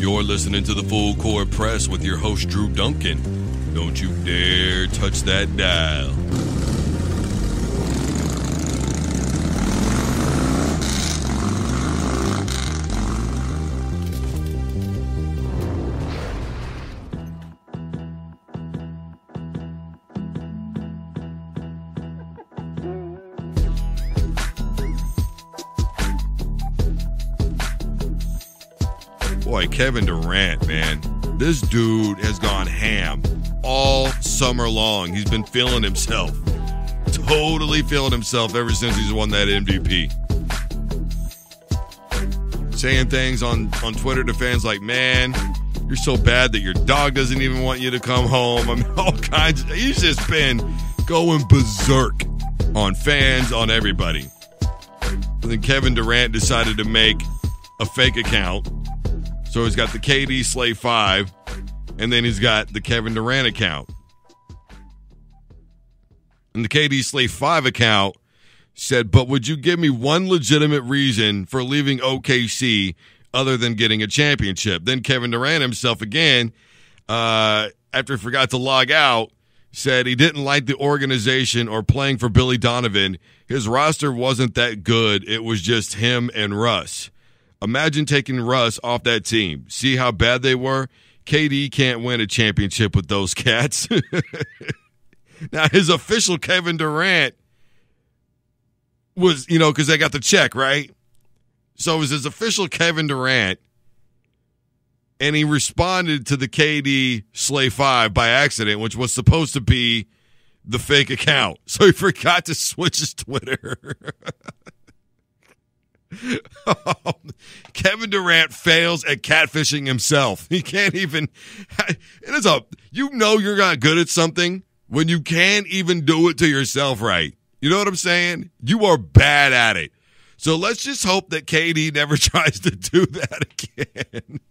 You're listening to the Full Court Press with your host, Drew Duncan. Don't you dare touch that dial. Boy, Kevin Durant, man. This dude has gone ham all summer long. He's been feeling himself. Totally feeling himself ever since he's won that MVP. Saying things on Twitter to fans like, man, you're so bad that your dog doesn't even want you to come home. I mean, all kinds of... He's just been going berserk on fans, on everybody. And then Kevin Durant decided to make a fake account. So he's got the KD Slay 5, and then he's got the Kevin Durant account. And the KD Slay 5 account said, but would you give me one legitimate reason for leaving OKC other than getting a championship? Then Kevin Durant himself again, after he forgot to log out, said he didn't like the organization or playing for Billy Donovan. His roster wasn't that good. It was just him and Russ. Imagine taking Russ off that team. See how bad they were? KD can't win a championship with those cats. Now, his official Kevin Durant was, because they got the check, right? So it was his official Kevin Durant, and he responded to the KD Slay 5 by accident, which was supposed to be the fake account. So he forgot to switch his Twitter. Kevin Durant fails at catfishing himself. He can't even. You're not good at something when you can't even do it to yourself right. You know what I'm saying? You are bad at it. So let's just hope that KD never tries to do that again.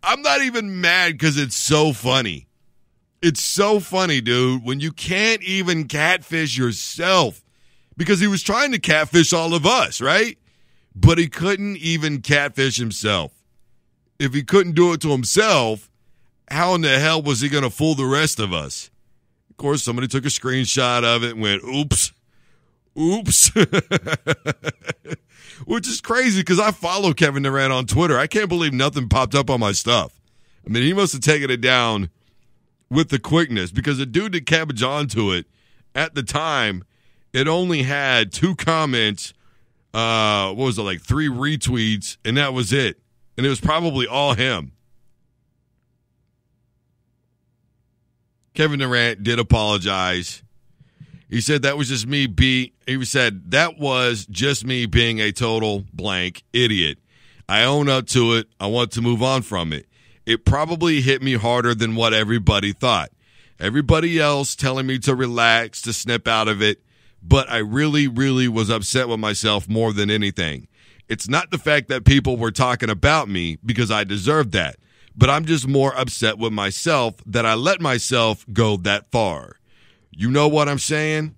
I'm not even mad because it's so funny. It's so funny, dude, when you can't even catfish yourself. Because he was trying to catfish all of us, right? But he couldn't even catfish himself. If he couldn't do it to himself, how in the hell was he going to fool the rest of us? Of course, somebody took a screenshot of it and went, oops. Which is crazy because I follow Kevin Durant on Twitter. I can't believe nothing popped up on my stuff. I mean, he must have taken it down with the quickness because the dude that cabbage onto it at the time, it only had 2 comments, 3 retweets, and that was it. And it was probably all him. Kevin Durant did apologize. He said that was just me being a total blank idiot. I own up to it. I want to move on from it. It probably hit me harder than what everybody thought. Everybody else telling me to relax, to snap out of it. But I really, really was upset with myself more than anything. It's not the fact that people were talking about me because I deserved that. But I'm just more upset with myself that I let myself go that far. You know what I'm saying?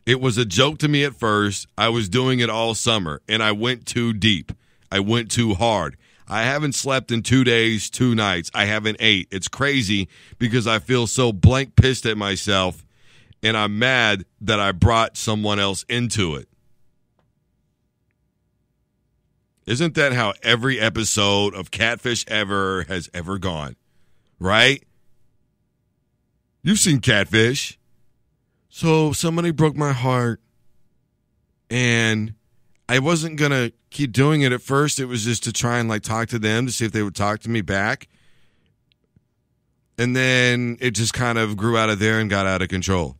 It was a joke to me at first. I was doing it all summer, and I went too deep. I went too hard. I haven't slept in 2 days, 2 nights. I haven't ate. It's crazy because I feel so blank pissed at myself. And I'm mad that I brought someone else into it. Isn't that how every episode of Catfish ever has ever gone? Right? You've seen Catfish. So somebody broke my heart. And I wasn't going to keep doing it at first. It was just to try and talk to them to see if they would talk to me back. And then it just kind of grew out of there and got out of control.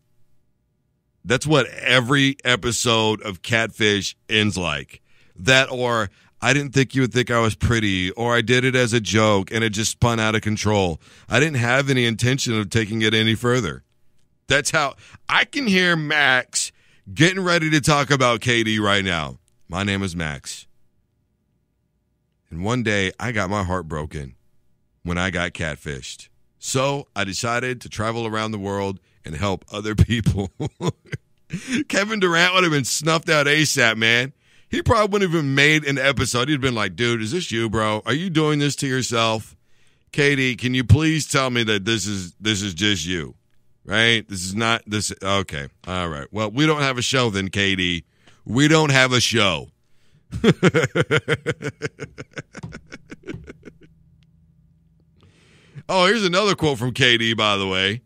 That's what every episode of Catfish ends like. That or I didn't think you would think I was pretty, or I did it as a joke and it just spun out of control. I didn't have any intention of taking it any further. That's how I can hear Max getting ready to talk about KD right now. My name is Max. And one day I got my heart broken when I got catfished. So I decided to travel around the world and help other people. Kevin Durant would have been snuffed out ASAP, man. he probably wouldn't have even made an episode. He'd been like, dude, is this you, bro? Are you doing this to yourself? Katie, can you please tell me that this is just you, right? This is not this. Okay. All right. Well, we don't have a show then, Katie. We don't have a show. Oh, here's another quote from KD, by the way.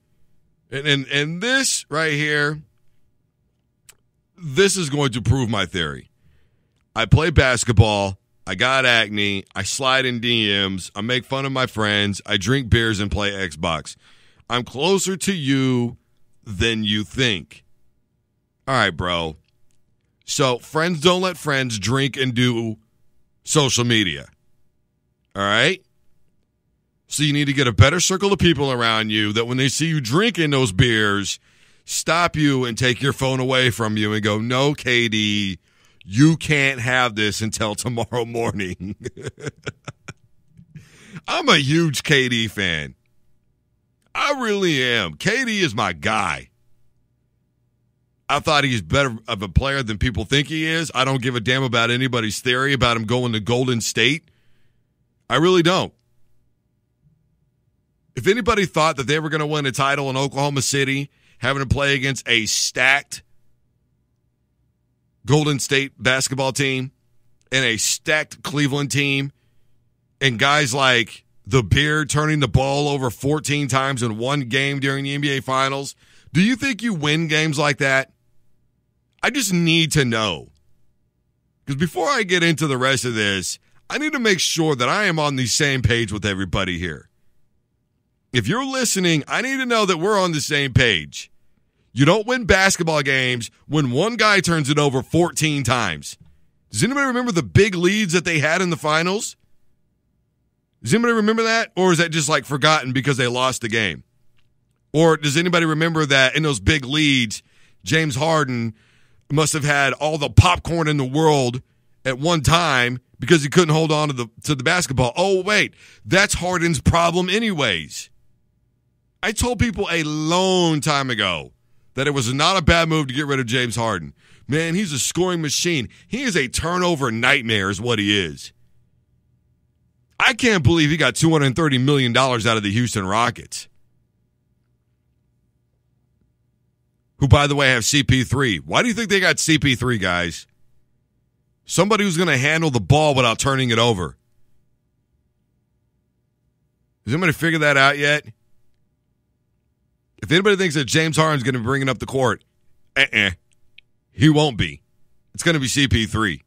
And this right here, this is going to prove my theory. I play basketball. I got acne. I slide in DMs. I make fun of my friends. I drink beers and play Xbox. I'm closer to you than you think. All right, bro. So friends don't let friends drink and do social media. All right? So you need to get a better circle of people around you that when they see you drinking those beers, stop you and take your phone away from you and go, no, KD, you can't have this until tomorrow morning. I'm a huge KD fan. I really am. KD is my guy. I thought he's better of a player than people think he is. I don't give a damn about anybody's theory about him going to Golden State. I really don't. If anybody thought that they were going to win a title in Oklahoma City, having to play against a stacked Golden State basketball team and a stacked Cleveland team, and guys like the Beard turning the ball over 14 times in one game during the NBA Finals, do you think you win games like that? I just need to know. Because before I get into the rest of this, I need to make sure that I am on the same page with everybody here. If you're listening, I need to know that we're on the same page. You don't win basketball games when one guy turns it over 14 times. Does anybody remember the big leads that they had in the finals? Does anybody remember that? Or is that just like forgotten because they lost the game? Or does anybody remember that in those big leads, James Harden must have had all the popcorn in the world at one time because he couldn't hold on to the basketball? Oh, wait, that's Harden's problem anyways. I told people a long time ago that it was not a bad move to get rid of James Harden. Man, he's a scoring machine. He is a turnover nightmare is what he is. I can't believe he got $230 million out of the Houston Rockets, who, by the way, have CP3. Why do you think they got CP3, guys? Somebody who's going to handle the ball without turning it over. Has anybody figured that out yet? If anybody thinks that James Harden's going to be bringing up the court, he won't be. It's going to be CP3.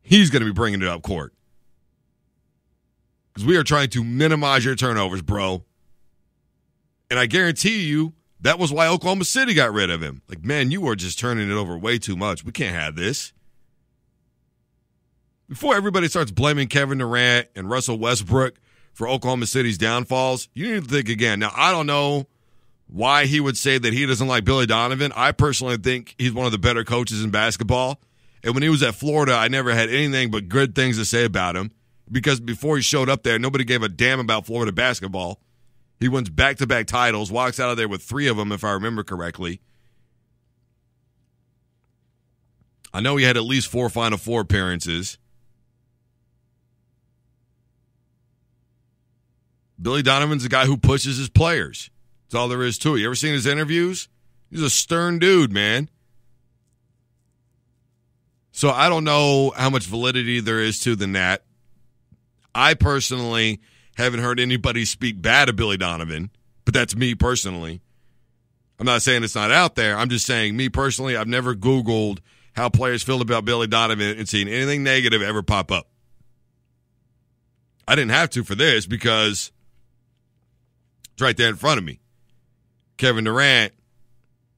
He's going to be bringing it up court. Because we are trying to minimize your turnovers, bro. And I guarantee you, that was why Oklahoma City got rid of him. Like, man, you are just turning it over way too much. We can't have this. Before everybody starts blaming Kevin Durant and Russell Westbrook for Oklahoma City's downfalls, you need to think again. Now, I don't know why he would say that he doesn't like Billy Donovan. I personally think he's one of the better coaches in basketball. And when he was at Florida, I never had anything but good things to say about him. Because before he showed up there, nobody gave a damn about Florida basketball. He wins back-to-back titles, walks out of there with 3 of them, if I remember correctly. I know he had at least 4 Final Four appearances. Billy Donovan's a guy who pushes his players. That's all there is to it. You ever seen his interviews? He's a stern dude, man. So I don't know how much validity there is to the that. I personally haven't heard anybody speak bad of Billy Donovan, but that's me personally. I'm not saying it's not out there. I'm just saying, me personally, I've never Googled how players feel about Billy Donovan and seen anything negative ever pop up. I didn't have to for this because it's right there in front of me. Kevin Durant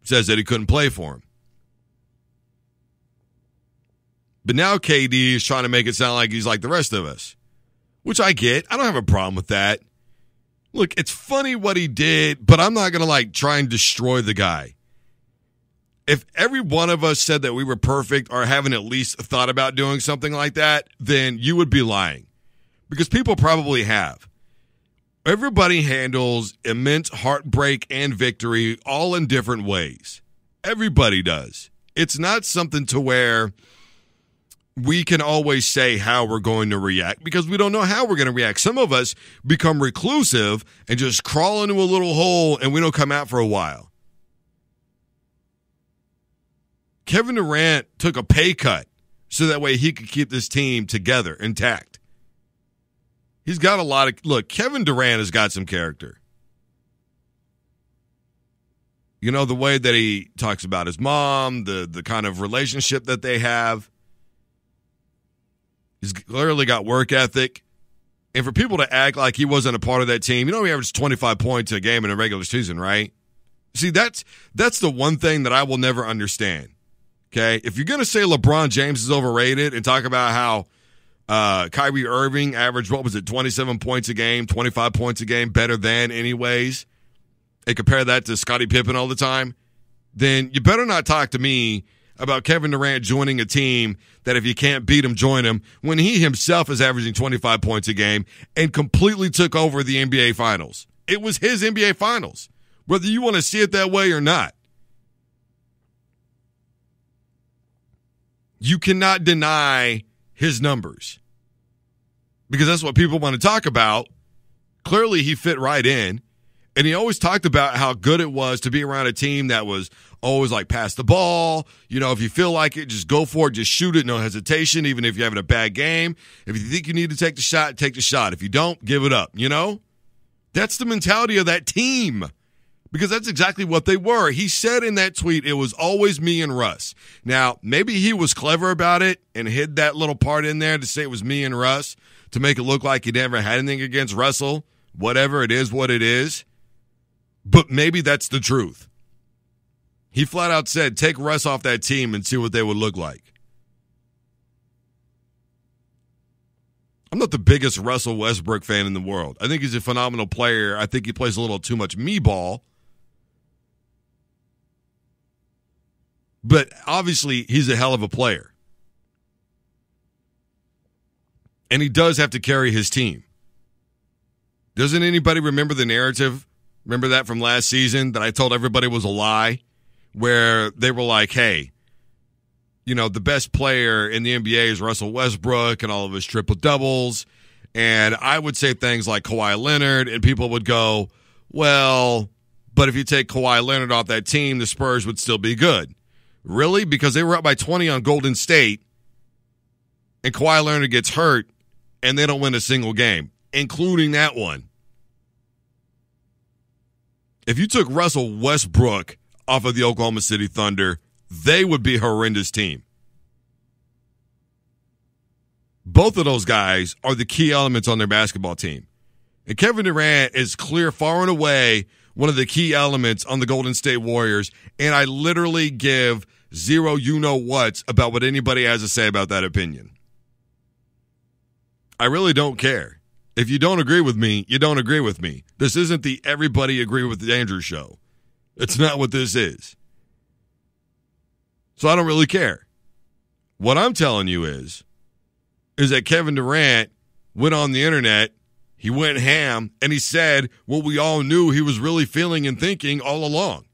says that he couldn't play for him. But now KD is trying to make it sound like he's like the rest of us, which I get. I don't have a problem with that. Look, it's funny what he did, but I'm not going to try and destroy the guy. If every one of us said that we were perfect or haven't at least thought about doing something like that, then you would be lying. Because people probably have. Everybody handles immense heartbreak and victory all in different ways. Everybody does. It's not something to where we can always say how we're going to react because we don't know how we're going to react. Some of us become reclusive and just crawl into a little hole and we don't come out for a while. Kevin Durant took a pay cut so that way he could keep this team together, intact. He's got a lot of... Look, Kevin Durant has got some character. You know, the way that he talks about his mom, the kind of relationship that they have. He's clearly got work ethic. And for people to act like he wasn't a part of that team, you know he averaged 25 points a game in a regular season, right? See, that's the one thing that I will never understand. Okay? If you're going to say LeBron James is overrated and talk about how Kyrie Irving averaged, 27 points a game, 25 points a game, better than anyways, and compare that to Scottie Pippen all the time, then you better not talk to me about Kevin Durant joining a team that if you can't beat him, join him, when he himself is averaging 25 points a game and completely took over the NBA Finals. It was his NBA Finals, whether you want to see it that way or not. You cannot deny his numbers because that's what people want to talk about. Clearly, he fit right in. And he always talked about how good it was to be around a team that was always like pass the ball. You know, if you feel like it, just go for it. Just shoot it. No hesitation, even if you're having a bad game. If you think you need to take the shot, take the shot. If you don't, give it up, you know? That's the mentality of that team because that's exactly what they were. He said in that tweet, it was always me and Russ. Now, maybe he was clever about it and hid that little part in there to say it was me and Russ to make it look like he never had anything against Russell. Whatever, it is what it is. But maybe that's the truth. He flat out said, take Russ off that team and see what they would look like. I'm not the biggest Russell Westbrook fan in the world. I think he's a phenomenal player. I think he plays a little too much me ball. But obviously, he's a hell of a player. And he does have to carry his team. Doesn't anybody remember the narrative? Remember that from last season that I told everybody was a lie? Where they were like, hey, you know, the best player in the NBA is Russell Westbrook and all of his triple-doubles. And I would say things like Kawhi Leonard, and people would go, well, but if you take Kawhi Leonard off that team, the Spurs would still be good. Really? Because they were up by 20 on Golden State, and Kawhi Leonard gets hurt, and they don't win a single game, including that one. If you took Russell Westbrook off of the Oklahoma City Thunder, they would be a horrendous team. Both of those guys are the key elements on their basketball team. And Kevin Durant is clear far and away one of the key elements on the Golden State Warriors, and I literally give zero you-know-whats about what anybody has to say about that opinion. I really don't care. If you don't agree with me, you don't agree with me. This isn't the everybody agree with the Andrew show. It's not what this is. So I don't really care. What I'm telling you is that Kevin Durant went on the internet, he went ham, and he said what we all knew he was really feeling and thinking all along.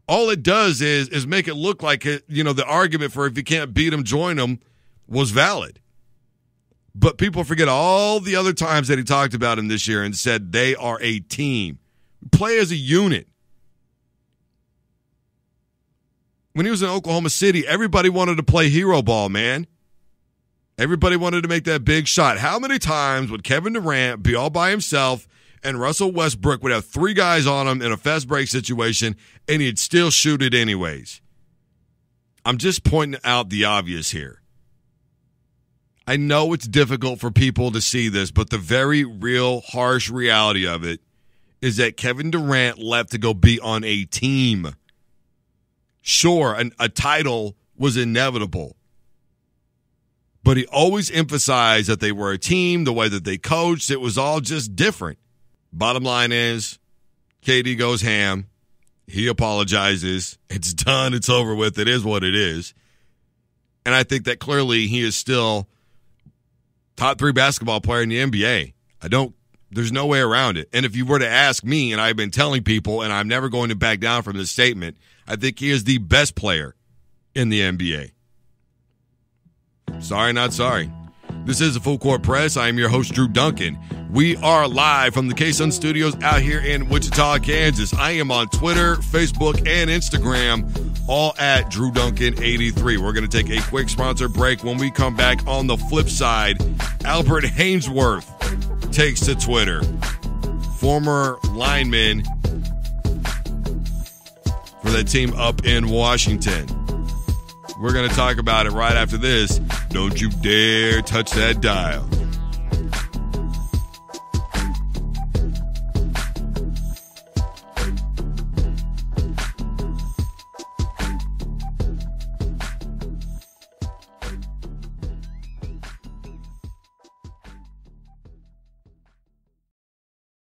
All it does is make it look like, you know, the argument for if you can't beat him, join him was valid. But people forget all the other times that he talked about him this year and said they are a team. Play as a unit. When he was in Oklahoma City, everybody wanted to play hero ball, man. Everybody wanted to make that big shot. How many times would Kevin Durant be all by himself and Russell Westbrook would have three guys on him in a fast break situation and he'd still shoot it anyways? I'm just pointing out the obvious here. I know it's difficult for people to see this, but the very real harsh reality of it is that Kevin Durant left to go be on a team. Sure, a title was inevitable, but he always emphasized that they were a team, the way that they coached, it was all just different. Bottom line is, KD goes ham. He apologizes. It's done. It's over with. It is what it is. And I think that clearly he is still top 3 basketball player in the NBA. There's no way around it. And if you were to ask me, and I've been telling people, and I'm never going to back down from this statement, I think he is the best player in the NBA. Sorry, not sorry. This is the Full Court Press. I am your host, Drew Duncan. We are live from the K-Sun Studios out here in Wichita, Kansas. I am on Twitter, Facebook, and Instagram, all at Drew Duncan 83. We're going to take a quick sponsor break. When we come back on the flip side, Albert Hainsworth takes to Twitter. Former lineman for that team up in Washington. We're going to talk about it right after this. Don't you dare touch that dial.